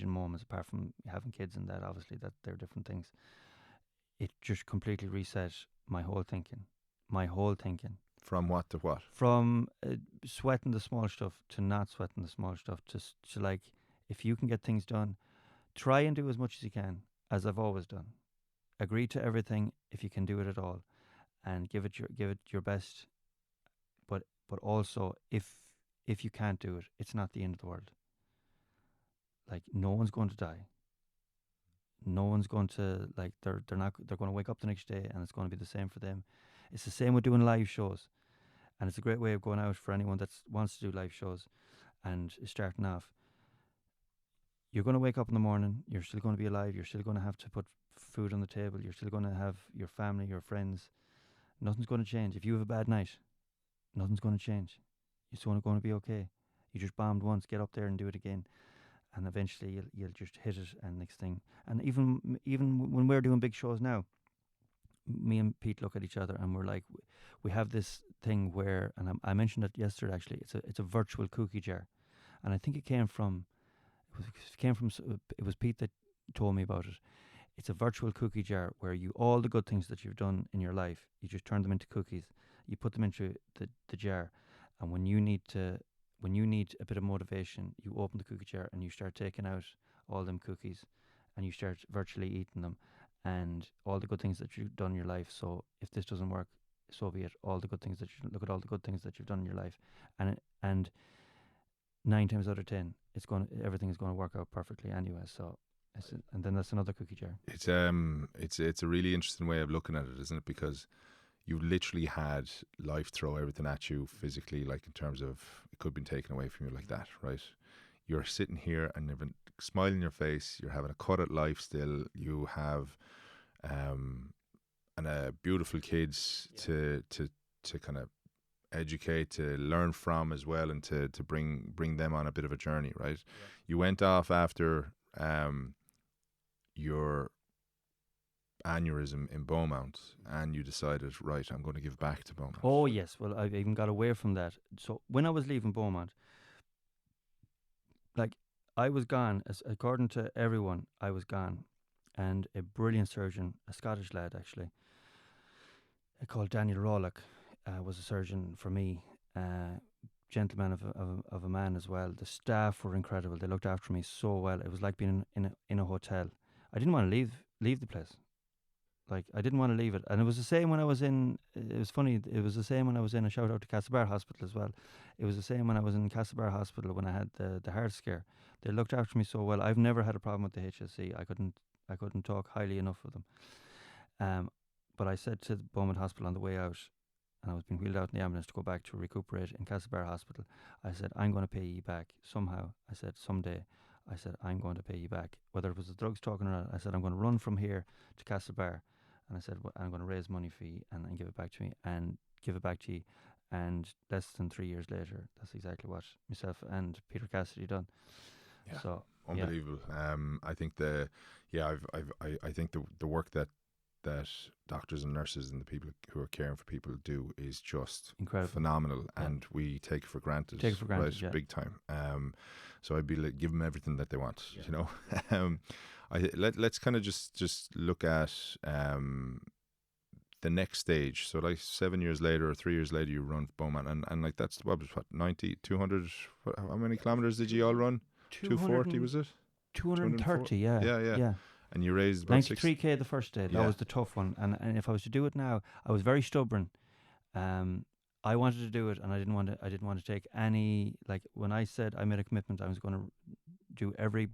moments, apart from having kids and that. Obviously, that they're different things. It just completely reset my whole thinking. From what to what? From sweating the small stuff to not sweating the small stuff, to like, if you can get things done, try and do as much as you can, as I've always done. Agree to everything if you can do it at all, and give it your best. But also, if you can't do it, it's not the end of the world. Like, no one's going to die. No one's going to, like, they're going to wake up the next day and it's going to be the same for them. It's the same with doing live shows, and it's a great way of going out for anyone that wants to do live shows and is starting off. You're going to wake up in the morning, you're still going to be alive, you're still going to have to put food on the table, you're still going to have your family, your friends. Nothing's going to change. If you have a bad night, nothing's going to change. It's only going to be okay. You just bombed once, get up there and do it again, and eventually you'll just hit it. And next thing, and even when we're doing big shows now, me and Pete look at each other and we're like, we have this thing where, and I mentioned it yesterday actually. It's a virtual cookie jar, and I think it was Pete that told me about it. It's a virtual cookie jar where all the good things that you've done in your life, you just turn them into cookies. You put them into the jar, and when you need a bit of motivation, you open the cookie jar and you start taking out all them cookies, and you start virtually eating them, and all the good things that you've done in your life. So if this doesn't work, so be it. All the good things that you look at, all the good things that you've done in your life, and 9 times out of 10, everything is going to work out perfectly anyway. So, and then that's another cookie jar. It's a really interesting way of looking at it, isn't it? Because you literally had life throw everything at you physically, like in terms of it could have been taken away from you like that, right? You're sitting here and you have a smile on your face. You're having a cut at life still. You have beautiful kids to kind of educate, to learn from as well, and to bring them on a bit of a journey, right? Yeah. You went off after your aneurysm in Beaumont, and you decided, right, I'm going to give back to Beaumont. Oh yes, well I even got away from that. So when I was leaving Beaumont, like I was gone, according to everyone, I was gone, and a brilliant surgeon, a Scottish lad actually, called Daniel Rawlock, was a surgeon for me. Gentleman of a man as well. The staff were incredible. They looked after me so well. It was like being in a hotel. I didn't want to leave the place. Like I didn't want to leave it. And it was the same when I was in. It was funny. It was the same when I was in. A shout out to Castlebar Hospital as well. It was the same when I was in Castlebar Hospital when I had the heart scare. They looked after me so well. I've never had a problem with the HSC. I couldn't talk highly enough of them. But I said to the Beaumont Hospital on the way out, and I was being wheeled out in the ambulance to go back to recuperate in Castlebar Hospital. I said, I'm going to pay you back somehow. I said, someday. I said, I'm going to pay you back. Whether it was the drugs talking or not, I said, I'm going to run from here to Castlebar. And I said, I'm going to raise money for you and give it back to me and give it back to you. And less than 3 years later, that's exactly what myself and Peter Cassidy done. Yeah. So unbelievable. Yeah. I think I think the work that doctors and nurses and the people who are caring for people do is just incredible, phenomenal, and we take it for granted. Right, yeah. Big time. So I'd be like, give them everything that they want, you know. Let's kind of just look at the next stage. So like 7 years later or 3 years later, you run Beaumont, and like that's what 90, 200. How many kilometers did you all run? 240 was it? 230, yeah. And you raised about 93k the first day. That was the tough one. And if I was to do it now, I was very stubborn. I wanted to do it, and I didn't want to take any. Like when I said I made a commitment, I was going to do every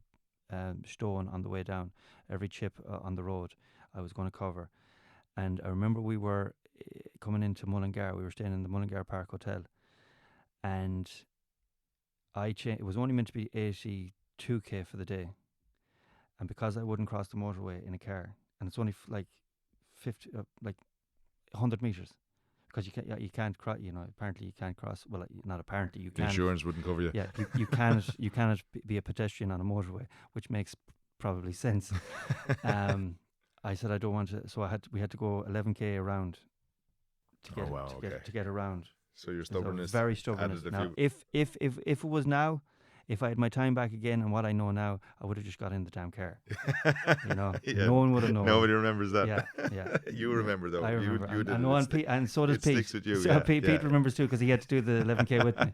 stone on the way down, every chip on the road. I was going to cover. And I remember we were coming into Mullingar. We were staying in the Mullingar Park Hotel, and it was only meant to be 82k for the day. And because I wouldn't cross the motorway in a car, and it's only like 100 meters, because you can't cross. You know, apparently you can't cross. Well, not apparently you can't. Insurance wouldn't cover you. Yeah, you cannot be a pedestrian on a motorway, which makes probably sense. I said I don't want to, so we had to go 11k around to get around. So your stubbornness, very stubbornness. Now, if it was now, if I had my time back again and what I know now, I would have just got in the damn car. You know, no one would have known. Nobody remembers that. Yeah. You remember though. I remember. You did, and so does Pete. Sticks with you. So Pete remembers too, because he had to do the 11k with me.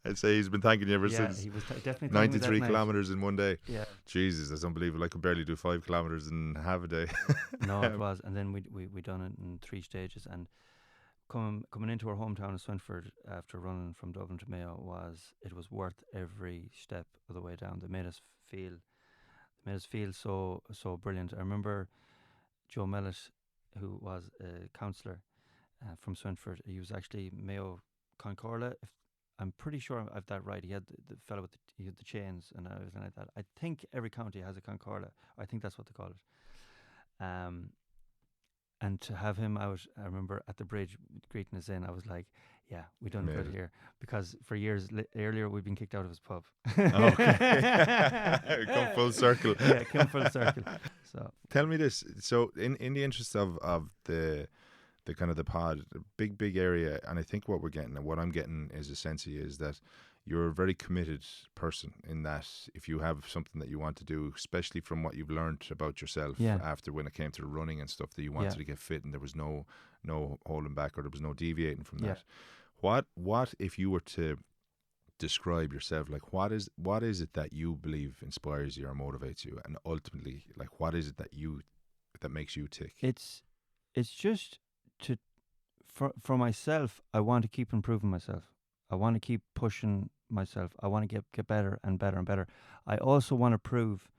I'd say he's been thanking you ever since. He was definitely 93 kilometers in one day. Yeah. Jesus, that's unbelievable. I could barely do 5 kilometers in half a day. No, it was, and then we done it in 3 stages, and coming into our hometown of Swinford after running from Dublin to Mayo it was worth every step of the way down. They made us feel so brilliant. I remember Joe Mellett, who was a counsellor from Swinford. He was actually Mayo Concorla. I'm pretty sure I've that right. He had the fellow with he had the chains and everything like that. I think every county has a Concorla. I think that's what they call it. And to have him out, I remember at the bridge greeting us in, I was like, yeah, we done good here. Because for years earlier, we'd been kicked out of his pub. Okay. Come full circle. Yeah, come full circle. So tell me this. So in the interest of the kind of the pod, big area, and I think what I'm getting is a sense of you is that you're a very committed person in that if you have something that you want to do, especially from what you've learned about yourself after when it came to the running and stuff, that you wanted to get fit and there was no holding back or there was no deviating from that. What if you were to describe yourself, like what is it that you believe inspires you or motivates you, and ultimately, like what is it that makes you tick? It's just to for myself. I want to keep improving myself. I want to keep pushing myself. I want to get better and better and better. I also want to prove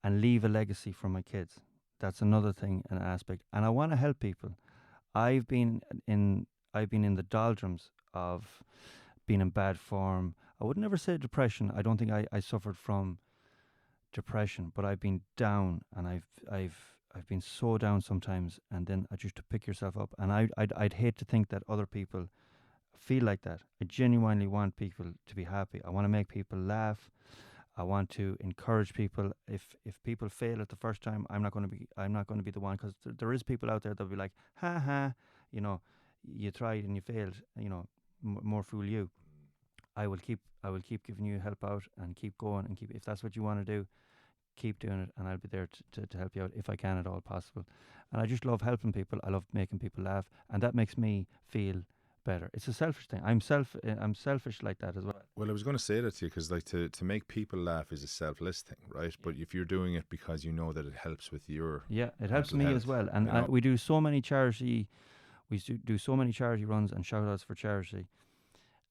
and leave a legacy for my kids. That's another thing, an aspect. And I want to help people. I've been in the doldrums of being in bad form. I would never say depression. I don't think I suffered from depression, but I've been down, and I've been so down sometimes, and then I just to pick yourself up. And I'd hate to think that other people feel like that. I genuinely want people to be happy. I want to make people laugh. I want to encourage people. If people fail at the first time, I'm not going to be the one, because there is people out there that'll be like, ha ha, you know, you tried and you failed, you know, more fool you. I will keep giving you help out and keep going and keep, if that's what you want to do, keep doing it, and I'll be there to help you out if I can at all possible. And I just love helping people. I love making people laugh, and that makes me feel better. It's a selfish thing. I'm selfish like that as well. Well, I was going to say that to you, because like to make people laugh is a selfless thing, right? But if you're doing it because you know that it helps with your Yeah, it helps mental me health, as well. And you know? we do so many charity, do so many charity runs and shout outs for charity.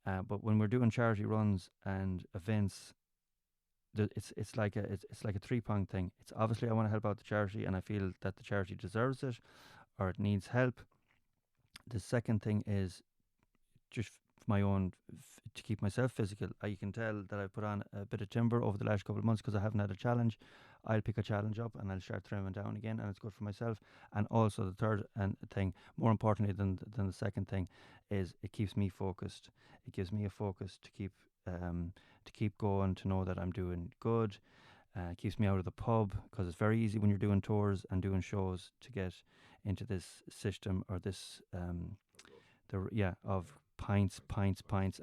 But when we're doing charity runs and events, it's like a three-pronged thing. It's obviously I want to help out the charity, and I feel that the charity deserves it or it needs help. The second thing is just my own to keep myself physical. You can tell that I put on a bit of timber over the last couple of months because I haven't had a challenge. I'll pick a challenge up and I'll start trimming down again, and it's good for myself. And also the third thing, more importantly than the second thing, is it keeps me focused. It gives me a focus to keep going, to know that I'm doing good. It keeps me out of the pub, because it's very easy when you're doing tours and doing shows to get into this system or this of pints,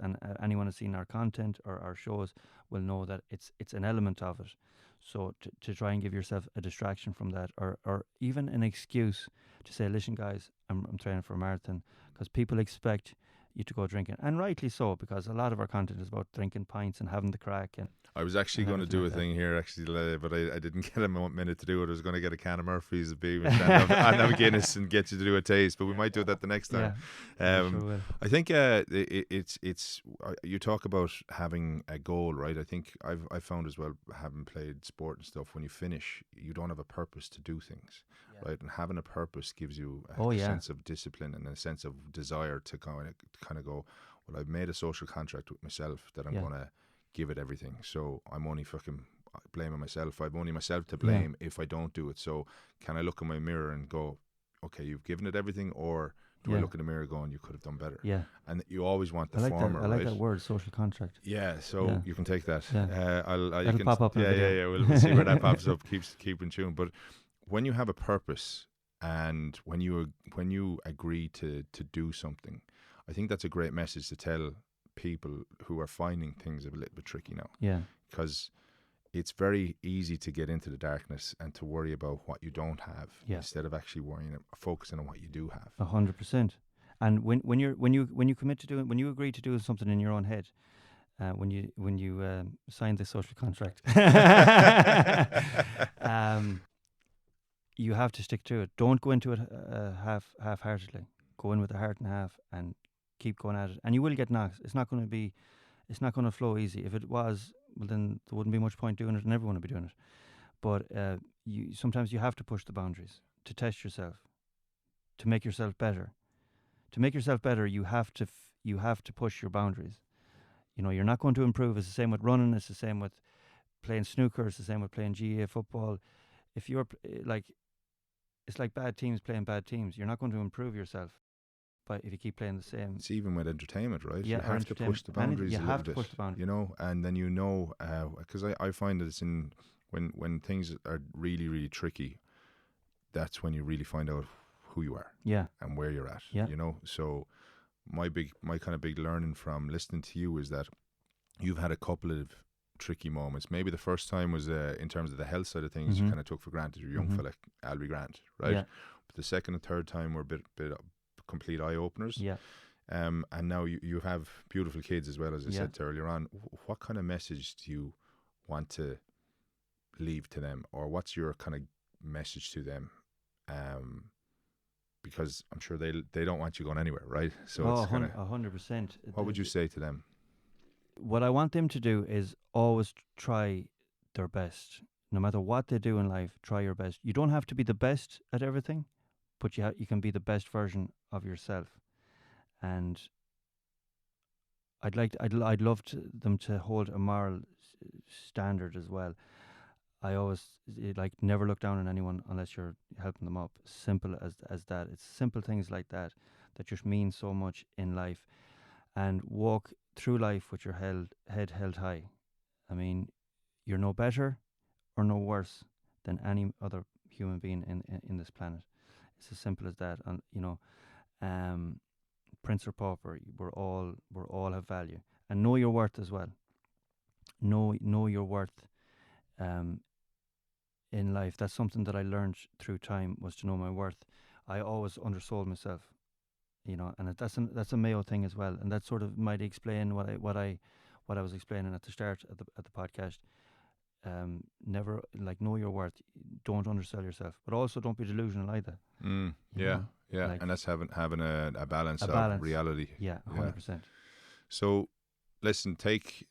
and anyone who's seen our content or our shows will know that it's an element of it. So to try and give yourself a distraction from that, or even an excuse to say, listen guys, I'm training for a marathon, because people expect you to go drinking, and rightly so, because a lot of our content is about drinking pints and having the crack. And I was actually going to do like a thing here, actually, but I didn't get a minute to do it. I was going to get a can of Murphy's, a Beaver, and have a Guinness and get you to do a taste, but we might do that the next time. I think it's you talk about having a goal, right? I think I've found as well, having played sport and stuff, when you finish, you don't have a purpose to do things, right? And having a purpose gives you a sense of discipline and a sense of desire to kind of go, well, I've made a social contract with myself that I'm going to give it everything. So I'm only fucking blaming myself. I've only myself to blame if I don't do it. So can I look in my mirror and go, okay, you've given it everything, or do I look in the mirror going, you could have done better? Yeah. And you always want the former, I like that word, social contract. Yeah, so you can take that. It'll pop up in the video. We'll see where that pops up. Keep in tune. But when you have a purpose, and when you agree to do something, I think that's a great message to tell people who are finding things a little bit tricky now. Yeah. Because it's very easy to get into the darkness and to worry about what you don't have instead of actually focusing on what you do have. 100%. And when you commit to doing, when you agree to do something in your own head, when you sign the social contract, you have to stick to it. Don't go into it half-heartedly. Go in with a heart and half and keep going at it, and you will get knocks. It's not going to flow easy. If it was, well, then there wouldn't be much point doing it, and everyone would be doing it. But sometimes you have to push the boundaries to test yourself, to make yourself better. To make yourself better, you have to push your boundaries. You know, you're not going to improve. It's the same with running. It's the same with playing snooker. It's the same with playing GAA football. If you're it's like bad teams playing bad teams. You're not going to improve yourself. But if you keep playing the same, it's even with entertainment, right? Yeah, you have to push the boundaries a little bit. Push the boundaries. You know, and then because I find that it's when things are really, really tricky, that's when you really find out who you are, and where you're at. You know, so my kind of big learning from listening to you is that you've had a couple of tricky moments. Maybe the first time was in terms of the health side of things, you kind of took for granted. You're a young fella, I'll be grand, right? But the second and third time were a bit complete eye openers. Yeah. And now you have beautiful kids as well, as I Yeah. said earlier on. What kind of message do you want to leave to them, or what's your kind of message to them? Because I'm sure they don't want you going anywhere, right? So Oh, it's kind of, 100%. what would you say to them? What I want them to do is always try their best. No matter what they do in life, try your best. You don't have to be the best at everything, but you can be the best version of yourself. And I'd love them to hold a moral standard as well. I always like never look down on anyone unless you're helping them up. Simple as that. It's simple things like that that just mean so much in life. And walk through life with your head held high. I mean, you're no better or no worse than any other human being in this planet. It's as simple as that. And um, prince or pauper, we're all have value, and know your worth as well. Know your worth. Um, in life, that's something that I learned through time, was to know my worth. I always undersold myself, and that's a Mayo thing as well, and that sort of might explain what I was explaining at the start at the podcast. Never, like, know your worth. Don't undersell yourself, but also don't be delusional either. You Yeah, know, yeah, like and that's having a balance a of balance. reality. Yeah, Yeah. 100%. So, listen, take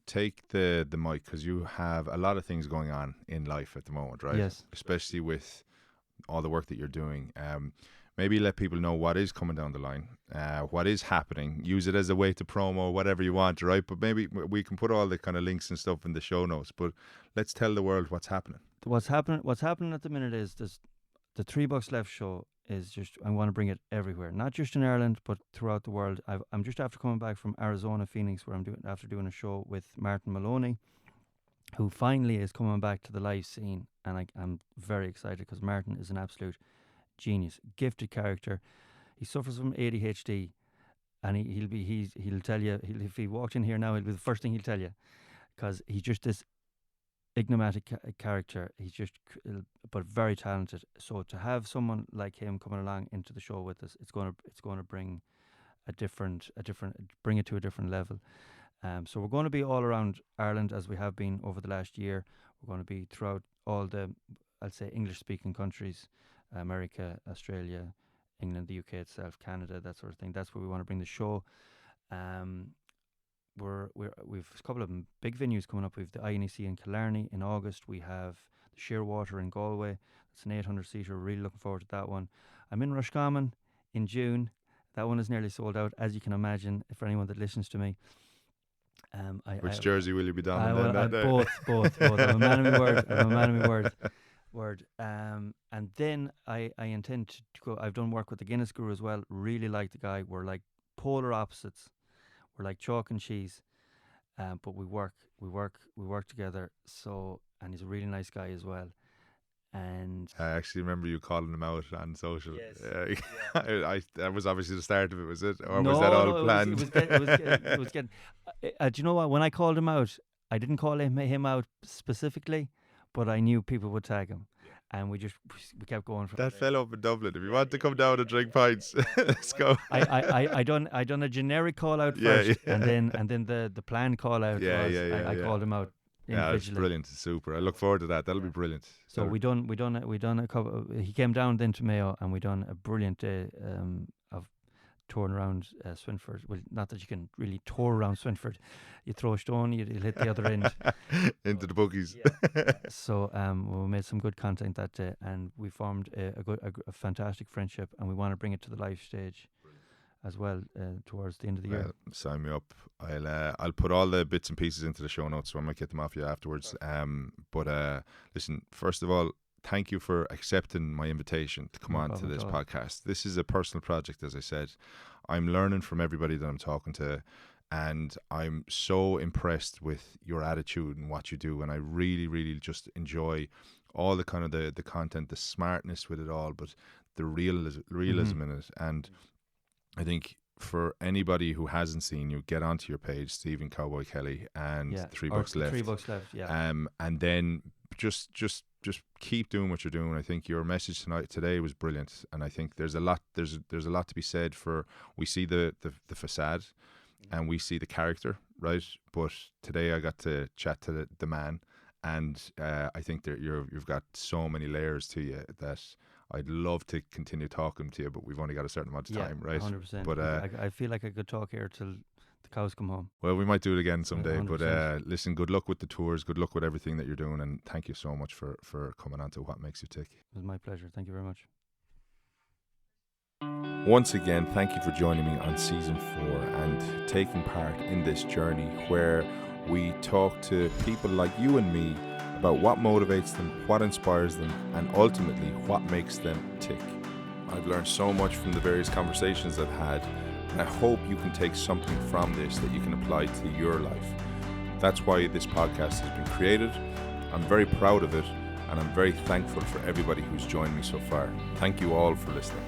the mic, because you have a lot of things going on in life at the moment, right? Yes. Especially with all the work that you're doing. Maybe let people know what is coming down the line, what is happening. Use it as a way to promo whatever you want, right? But maybe we can put all the kind of links and stuff in the show notes. But let's tell the world what's happening. What's happening at the minute is this: the Three Bucks Left show is just, I want to bring it everywhere, not just in Ireland but throughout the world. I'm just after coming back from Arizona, Phoenix, where I'm doing a show with Martin Maloney, who finally is coming back to the live scene, and I'm very excited because Martin is an absolute genius, gifted character. He suffers from ADHD, and he'll tell you, if he walked in here now, he'll be the first thing he'll tell you, because he's just this enigmatic character. He's just, but very talented. So to have someone like him coming along into the show with us, it's going to bring bring it to a different level. So we're going to be all around Ireland, as we have been over the last year. We're going to be throughout all the, I'll say, English-speaking countries: America, Australia, England, the UK itself, Canada, that sort of thing. That's where we want to bring the show. We've a couple of big venues coming up. We've the INEC in Killarney in August. We have the Shearwater in Galway. It's an 800-seater. Really looking forward to that one. I'm in Roscommon in June. That one is nearly sold out, as you can imagine, for anyone that listens to me. Which jersey will you be donning then that day? Both. I'm a man of my word. And then I intend to go. I've done work with the Guinness Guru as well. Really like the guy. We're like polar opposites. We're like chalk and cheese, but we work together. So, and he's a really nice guy as well. And I actually remember you calling him out on social. Yes. That was obviously the start of it, was it? Or no, was that all no, planned? It was getting. Do you know what? When I called him out, I didn't call him out specifically, but I knew people would tag him, and we kept going from that fell up in Dublin. If you want to come down and drink pints, let's go. I done a generic call out first, and then the planned call out was I called him out. Yeah, it's brilliant. It's super. I look forward to that. That'll be brilliant. So we done a couple. He came down then to Mayo, and we done a brilliant day of touring around Swinford. Well, not that you can really tour around Swinford. You throw a stone, you'll hit the other end into the bookies. So we made some good content that day, and we formed a fantastic friendship, and we want to bring it to the live stage as well towards the end of the year. Sign me up. I'll put all the bits and pieces into the show notes, so I might get them off you afterwards. But listen, first of all, thank you for accepting my invitation to come on to this podcast. This is a personal project, as I said. I'm learning from everybody that I'm talking to, and I'm so impressed with your attitude and what you do, and I really, really just enjoy all the kind of the content, the smartness with it all, but the realism in it. And I think for anybody who hasn't seen you, get onto your page, Stephen Cowboy Kelly, and 3 Bucks Left. 3 Bucks Left, yeah. And then just just keep doing what you're doing. I think your message today was brilliant, and I think there's a lot to be said for. We see the facade, and we see the character, right? But today I got to chat to the man, and I think that you've got so many layers to you that I'd love to continue talking to you, but we've only got a certain amount of time, right? 100%. But I feel like I could talk here till the cows come home. well, we might do it again someday. 100%. But listen, good luck with the tours. Good luck with everything that you're doing, and thank you so much for coming on to What Makes You Tick. It was my pleasure. Thank you very much. Once again, thank you for joining me on season 4 and taking part in this journey where we talk to people like you and me about what motivates them, what inspires them, and ultimately what makes them tick. I've learned so much from the various conversations I've had, and I hope you can take something from this that you can apply to your life. That's why this podcast has been created. I'm very proud of it, and I'm very thankful for everybody who's joined me so far. Thank you all for listening.